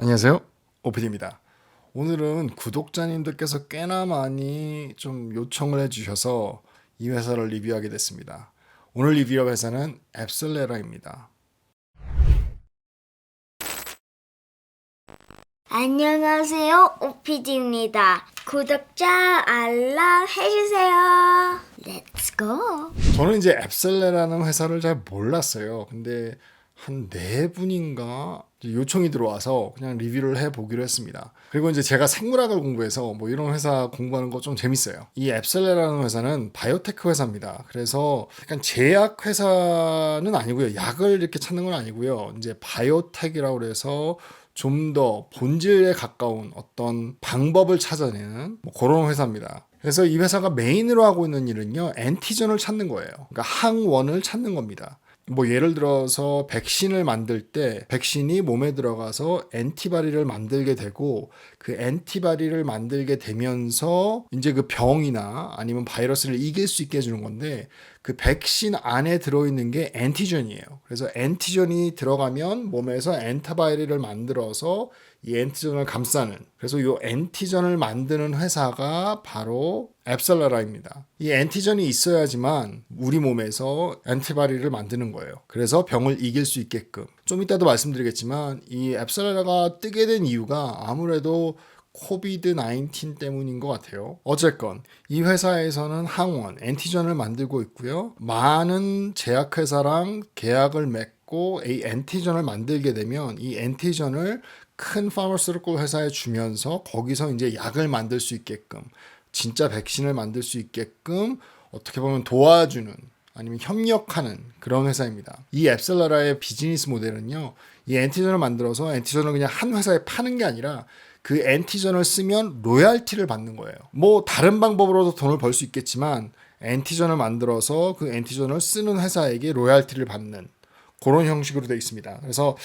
안녕하세요. 오피디입니다. 오늘은 구독자님들께서 꽤나 많이 좀 요청을 해주셔서 이 회사를 리뷰하게 됐습니다. 오늘 리뷰할 회사는 앱셀레라입니다. 안녕하세요, 오피디입니다. 구독자 알람 해주세요. Let's go. 저는 이제 앱셀레라는 회사를 잘 몰랐어요. 근데 한 네 분인가 요청이 들어와서 그냥 리뷰를 해보기로 했습니다. 그리고 이제 제가 생물학을 공부해서 뭐 이런 회사 공부하는 거 좀 재밌어요. 이 앱셀레라는 회사는 바이오테크 회사입니다. 그래서 약간 제약 회사는 아니고요. 약을 이렇게 찾는 건 아니고요. 이제 바이오텍이라고 해서 좀 더 본질에 가까운 어떤 방법을 찾아내는 뭐 그런 회사입니다. 그래서 이 회사가 메인으로 하고 있는 일은요, 엔티전을 찾는 거예요. 그러니까 항원을 찾는 겁니다. 뭐 예를 들어서 백신을 만들 때 백신이 몸에 들어가서 엔티바디를 만들게 되고 그 엔티바디를 만들게 되면서 이제 그 병이나 아니면 바이러스를 이길 수 있게 해주는 건데 그 백신 안에 들어있는 게 엔티전이에요. 그래서 엔티전이 들어가면 몸에서 엔티바디를 만들어서 이 엔티전을 감싸는, 그래서 이 엔티전을 만드는 회사가 바로 앱셀라라입니다. 이 엔티전이 있어야지만 우리 몸에서 엔티바디를 만드는 거예요. 그래서 병을 이길 수 있게끔. 좀 이따도 말씀드리겠지만 이 앱셀라가 뜨게 된 이유가 아무래도 코비드 19 때문인 것 같아요. 어쨌건 이 회사에서는 항원, 엔티전을 만들고 있고요. 많은 제약회사랑 계약을 맺고 이 엔티전을 만들게 되면 이 엔티전을 큰 파머스티컬 회사에 주면서 거기서 이제 약을 만들 수 있게끔, 진짜 백신을 만들 수 있게끔 어떻게 보면 도와주는, 아니면 협력하는 그런 회사입니다. 이 앱셀라라의 비즈니스 모델은요, 이 엔티전을 만들어서 엔티전을 그냥 한 회사에 파는 게 아니라 그 엔티전을 쓰면 로얄티를 받는 거예요. 뭐 다른 방법으로도 돈을 벌 수 있겠지만 엔티전을 만들어서 그 엔티전을 쓰는 회사에게 로얄티를 받는 그런 형식으로 되어 있습니다. 그래서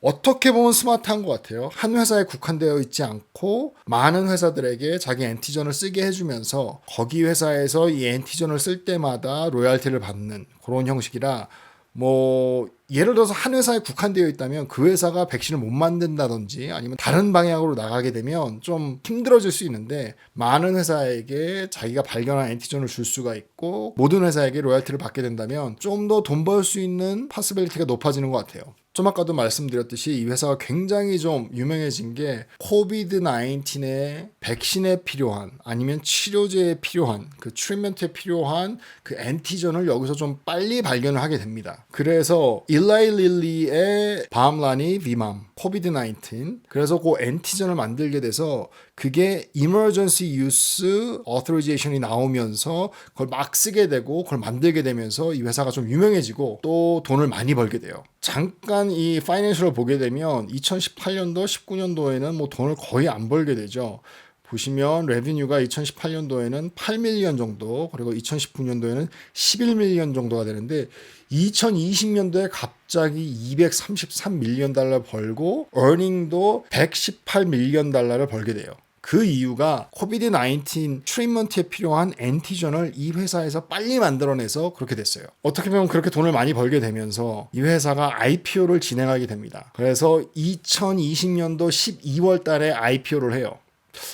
어떻게 보면 스마트한 것 같아요. 한 회사에 국한되어 있지 않고 많은 회사들에게 자기 엔티전을 쓰게 해주면서 거기 회사에서 이 엔티전을 쓸 때마다 로얄티를 받는 그런 형식이라, 뭐 예를 들어서 한 회사에 국한되어 있다면 그 회사가 백신을 못 만든다든지 아니면 다른 방향으로 나가게 되면 좀 힘들어질 수 있는데, 많은 회사에게 자기가 발견한 엔티전을 줄 수가 있고 모든 회사에게 로얄티를 받게 된다면 좀 더 돈 벌 수 있는 파스빌리티가 높아지는 것 같아요. 좀 아까도 말씀드렸듯이 이 회사가 굉장히 좀 유명해진 게 코비드 19의 백신에 필요한 아니면 치료제에 필요한 그 트리트먼트에 필요한 그 엔티전을 여기서 좀 빨리 발견을 하게 됩니다. 그래서 일라이 릴리의 밤라니 비맘 코비드 19, 그래서 그 엔티전을 만들게 돼서 그게 emergency use authorization이 나오면서 그걸 막 쓰게 되고 그걸 만들게 되면서 이 회사가 좀 유명해지고 또 돈을 많이 벌게 돼요. 잠깐 이 파이낸셜을 보게 되면 2018년도, 19년도에는 뭐 돈을 거의 안 벌게 되죠. 보시면 레비뉴가 2018년도에는 8밀리언 정도, 그리고 2019년도에는 11밀리언 정도가 되는데 2020년도에 갑자기 233밀리언 달러 벌고 earning도 118밀리언 달러를 벌게 돼요. 그 이유가 코비드 19 트리트먼트에 필요한 엔티전을 이 회사에서 빨리 만들어내서 그렇게 됐어요. 어떻게 보면 그렇게 돈을 많이 벌게 되면서 이 회사가 IPO를 진행하게 됩니다. 그래서 2020년도 12월 달에 IPO를 해요.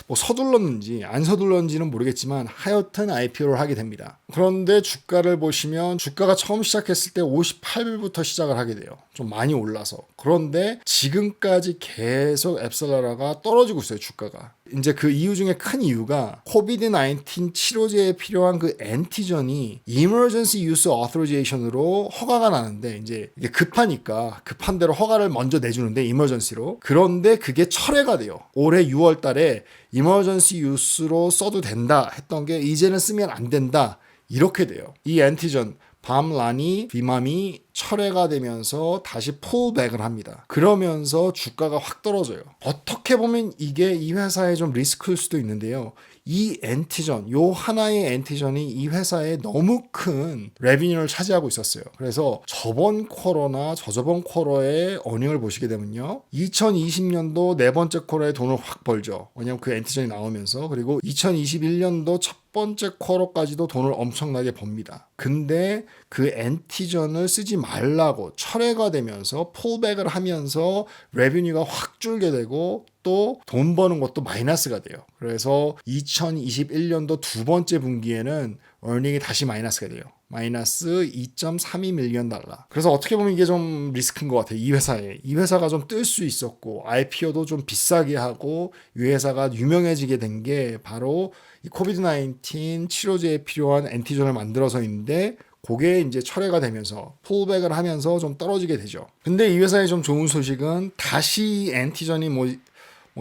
뭐 서둘렀는지 안 서둘렀는지는 모르겠지만 하여튼 IPO를 하게 됩니다. 그런데 주가를 보시면 주가가 처음 시작했을 때 58불부터 시작을 하게 돼요. 좀 많이 올라서. 그런데 지금까지 계속 앱셀라라가 떨어지고 있어요, 주가가. 이제 그 이유 중에 큰 이유가 코비드 19 치료제에 필요한 그 엔티전이 emergency use authorization으로 허가가 나는데, 이제 이게 급하니까 급한 대로 허가를 먼저 내주는데 emergency로, 그런데 그게 철회가 돼요. 올해 6월 달에 emergency use로 써도 된다 했던 게 이제는 쓰면 안 된다 이렇게 돼요. 이 엔티전 밤라니 비맘이 철회가 되면서 다시 풀백을 합니다. 그러면서 주가가 확 떨어져요. 어떻게 보면 이게 이 회사의 좀 리스크일 수도 있는데요. 이 엔티전, 요 하나의 엔티전이 이 회사에 너무 큰 레비뉴를 차지하고 있었어요. 그래서 저번 쿼터나 저저번 쿼터의 어닝을 보시게 되면요, 2020년도 네 번째 쿼터에 돈을 확 벌죠. 왜냐면 그 엔티전이 나오면서. 그리고 2021년도 첫 번째 쿼터까지도 돈을 엄청나게 법니다. 근데 그 엔티전을 쓰지 말라고 철회가 되면서 폴백을 하면서 레비뉴가 확 줄게 되고 또 돈 버는 것도 마이너스가 돼요. 그래서 2021년도 두 번째 분기에는 earning이 다시 마이너스가 돼요. 마이너스 2.32 밀리언 달러. 그래서 어떻게 보면 이게 좀 리스크인 것 같아요. 이 회사에. 이 회사가 좀 뜰 수 있었고 IPO도 좀 비싸게 하고 이 회사가 유명해지게 된 게 바로 이 코비드-19 치료제에 필요한 엔티전을 만들어서인데 그게 이제 철회가 되면서 풀백을 하면서 좀 떨어지게 되죠. 근데 이 회사의 좀 좋은 소식은 다시 엔티전이 뭐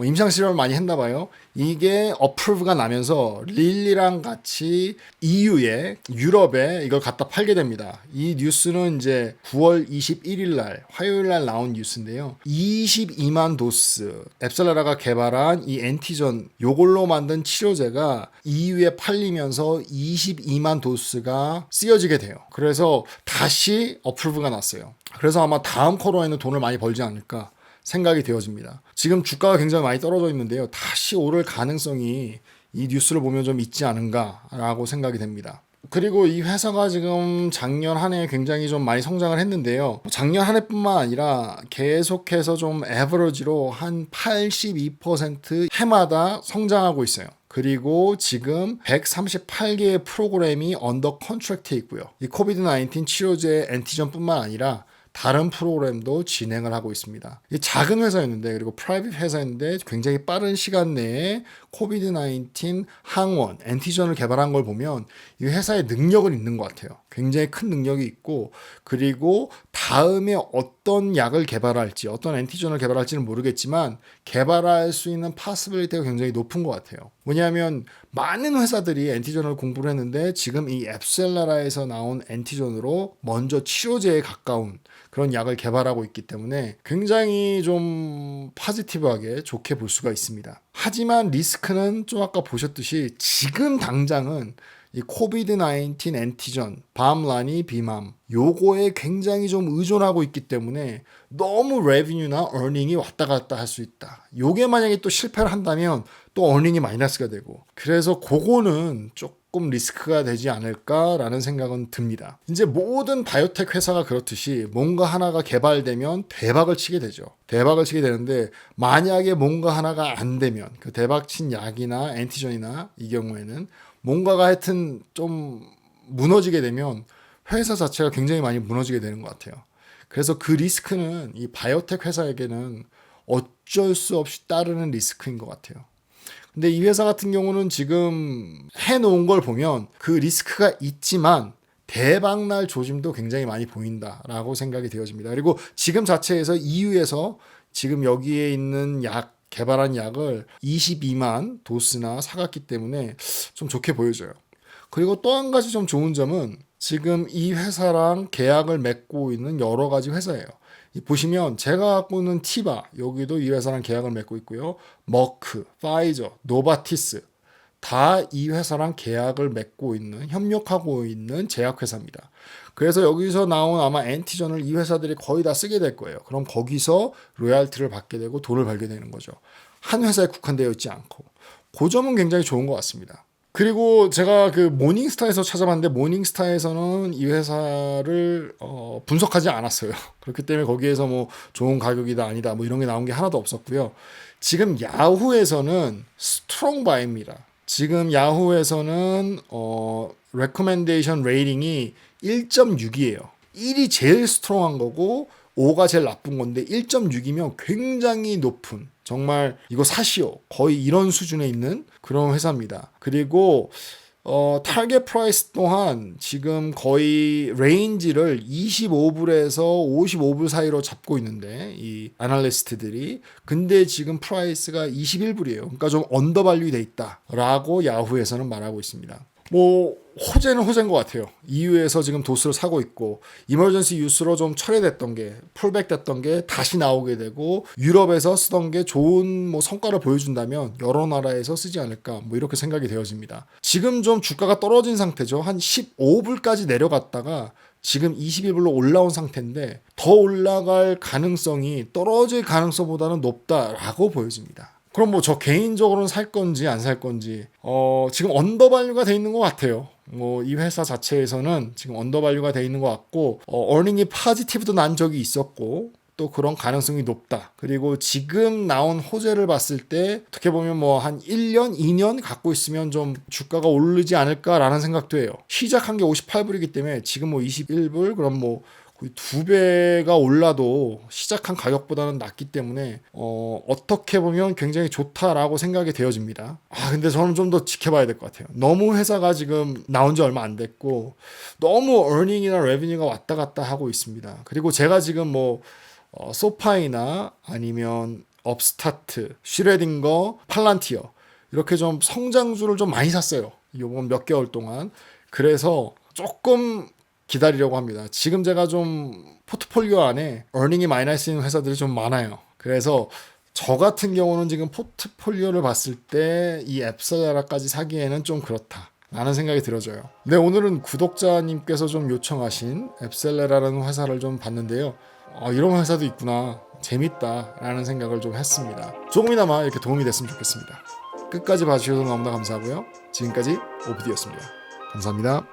임상 실험을 많이 했나 봐요. 이게 어프로브가 나면서 릴리랑 같이 EU에 유럽에 이걸 갖다 팔게 됩니다. 이 뉴스는 이제 9월 21일 날 화요일 날 나온 뉴스인데요. 22만 도스 앱셀라라가 개발한 이 엔티전 요걸로 만든 치료제가 EU에 팔리면서 22만 도스가 쓰여지게 돼요. 그래서 다시 어프로브가 났어요. 그래서 아마 다음 쿼터에는 돈을 많이 벌지 않을까 생각이 되어집니다. 지금 주가가 굉장히 많이 떨어져 있는데요. 다시 오를 가능성이 이 뉴스를 보면 좀 있지 않은가라고 생각이 됩니다. 그리고 이 회사가 지금 작년 한 해 굉장히 좀 많이 성장을 했는데요. 작년 한 해뿐만 아니라 계속해서 좀 에버러지로 한 82% 해마다 성장하고 있어요. 그리고 지금 138개의 프로그램이 언더 컨트랙트에 있고요. 이 코비드-19 치료제 엔티전뿐만 아니라 다른 프로그램도 진행을 하고 있습니다. 이게 작은 회사였는데 그리고 프라이빗 회사였는데 굉장히 빠른 시간 내에 코비드-19 항원, 엔티전을 개발한 걸 보면 이 회사의 능력은 있는 것 같아요. 굉장히 큰 능력이 있고 그리고 다음에 어떤 약을 개발할지 어떤 엔티전을 개발할지는 모르겠지만 개발할 수 있는 파스빌리티가 굉장히 높은 것 같아요. 뭐냐면 많은 회사들이 엔티전을 공부를 했는데 지금 이 앱셀라라에서 나온 엔티전으로 먼저 치료제에 가까운 그런 약을 개발하고 있기 때문에 굉장히 좀 포지티브하게 좋게 볼 수가 있습니다. 하지만 리스크는 좀 아까 보셨듯이 지금 당장은 이 코비드-19 엔티전, 밤라니, 비맘 요거에 굉장히 좀 의존하고 있기 때문에 너무 레비뉴나 어닝이 왔다 갔다 할 수 있다. 요게 만약에 또 실패를 한다면 또 어닝이 마이너스가 되고 그래서 그거는 조금 리스크가 되지 않을까라는 생각은 듭니다. 이제 모든 바이오텍 회사가 그렇듯이 뭔가 하나가 개발되면 대박을 치게 되죠. 대박을 치게 되는데 만약에 뭔가 하나가 안 되면 그 대박친 약이나 엔티전이나 이 경우에는 뭔가가 하여튼 좀 무너지게 되면 회사 자체가 굉장히 많이 무너지게 되는 것 같아요. 그래서 그 리스크는 이 바이오텍 회사에게는 어쩔 수 없이 따르는 리스크인 것 같아요. 근데 이 회사 같은 경우는 지금 해놓은 걸 보면 그 리스크가 있지만 대박날 조짐도 굉장히 많이 보인다라고 생각이 되어집니다. 그리고 지금 자체에서 EU에서 지금 여기에 있는 약 개발한 약을 22만 도스나 사갔기 때문에 좀 좋게 보여져요. 그리고 또 한 가지 좀 좋은 점은 지금 이 회사랑 계약을 맺고 있는 여러 가지 회사예요. 보시면 제가 갖고 있는 티바 여기도 이 회사랑 계약을 맺고 있고요. 머크, 파이저, 노바티스 다 이 회사랑 계약을 맺고 있는 협력하고 있는 제약회사입니다. 그래서 여기서 나온 아마 엔티전을 이 회사들이 거의 다 쓰게 될 거예요. 그럼 거기서 로얄티를 받게 되고 돈을 벌게 되는 거죠. 한 회사에 국한되어 있지 않고. 그 점은 굉장히 좋은 것 같습니다. 그리고 제가 그 모닝스타에서 찾아봤는데 모닝스타에서는 이 회사를 분석하지 않았어요. 그렇기 때문에 거기에서 뭐 좋은 가격이다 아니다 뭐 이런 게 나온 게 하나도 없었고요. 지금 야후에서는 스트롱 바입니다. 지금 야후에서는 레코멘데이션 레이팅이 1.6이에요. 1이 제일 스트롱한 거고 5가 제일 나쁜 건데 1.6이면 굉장히 높은 정말 이거 사시오 거의 이런 수준에 있는 그런 회사입니다. 그리고 타겟 프라이스 또한 지금 거의 레인지를 25불에서 55불 사이로 잡고 있는데 이 애널리스트들이 근데 지금 프라이스가 21불이에요. 그러니까 좀 언더밸류 돼 있다라고 야후에서는 말하고 있습니다. 뭐 호재는 호재인 것 같아요. EU에서 지금 도스를 사고 있고 이머전시 유스로 좀 철회됐던 게 풀백 됐던 게 다시 나오게 되고 유럽에서 쓰던 게 좋은 뭐 성과를 보여준다면 여러 나라에서 쓰지 않을까 뭐 이렇게 생각이 되어집니다. 지금 좀 주가가 떨어진 상태죠. 한 15불까지 내려갔다가 지금 21불로 올라온 상태인데 더 올라갈 가능성이 떨어질 가능성보다는 높다라고 보여집니다. 그럼 뭐 저 개인적으로는 살 건지 안 살 건지 지금 언더밸류가 돼 있는 것 같아요. 뭐 이 회사 자체에서는 지금 언더밸류가 돼 있는 것 같고 어닝이 파지티브도 난 적이 있었고 또 그런 가능성이 높다. 그리고 지금 나온 호재를 봤을 때 어떻게 보면 뭐 한 1년, 2년 갖고 있으면 좀 주가가 오르지 않을까라는 생각도 해요. 시작한 게 58불이기 때문에 지금 뭐 21불 그럼 뭐 거의 2배가 올라도 시작한 가격보다는 낮기 때문에 어떻게 보면 굉장히 좋다라고 생각이 되어집니다. 근데 저는 좀 더 지켜봐야 될 것 같아요. 너무 회사가 지금 나온 지 얼마 안 됐고 너무 어닝이나 레비뉴가 왔다 갔다 하고 있습니다. 그리고 제가 지금 뭐 소파이나 아니면 업스타트, 슈레딩거, 팔란티어 이렇게 좀 성장주를 좀 많이 샀어요. 이번 몇 개월 동안. 그래서 조금 기다리려고 합니다. 지금 제가 좀 포트폴리오 안에 어닝이 많이 날 수 있는 회사들이 좀 많아요. 그래서 저 같은 경우는 지금 포트폴리오를 봤을 때 이 앱셀라라까지 사기에는 좀 그렇다. 라는 생각이 들어져요. 네, 오늘은 구독자님께서 좀 요청하신 앱셀라라는 회사를 좀 봤는데요. 이런 회사도 있구나. 재밌다라는 생각을 좀 했습니다. 조금이나마 이렇게 도움이 됐으면 좋겠습니다. 끝까지 봐주셔서 너무나 감사하고요. 지금까지 오피디였습니다. 감사합니다.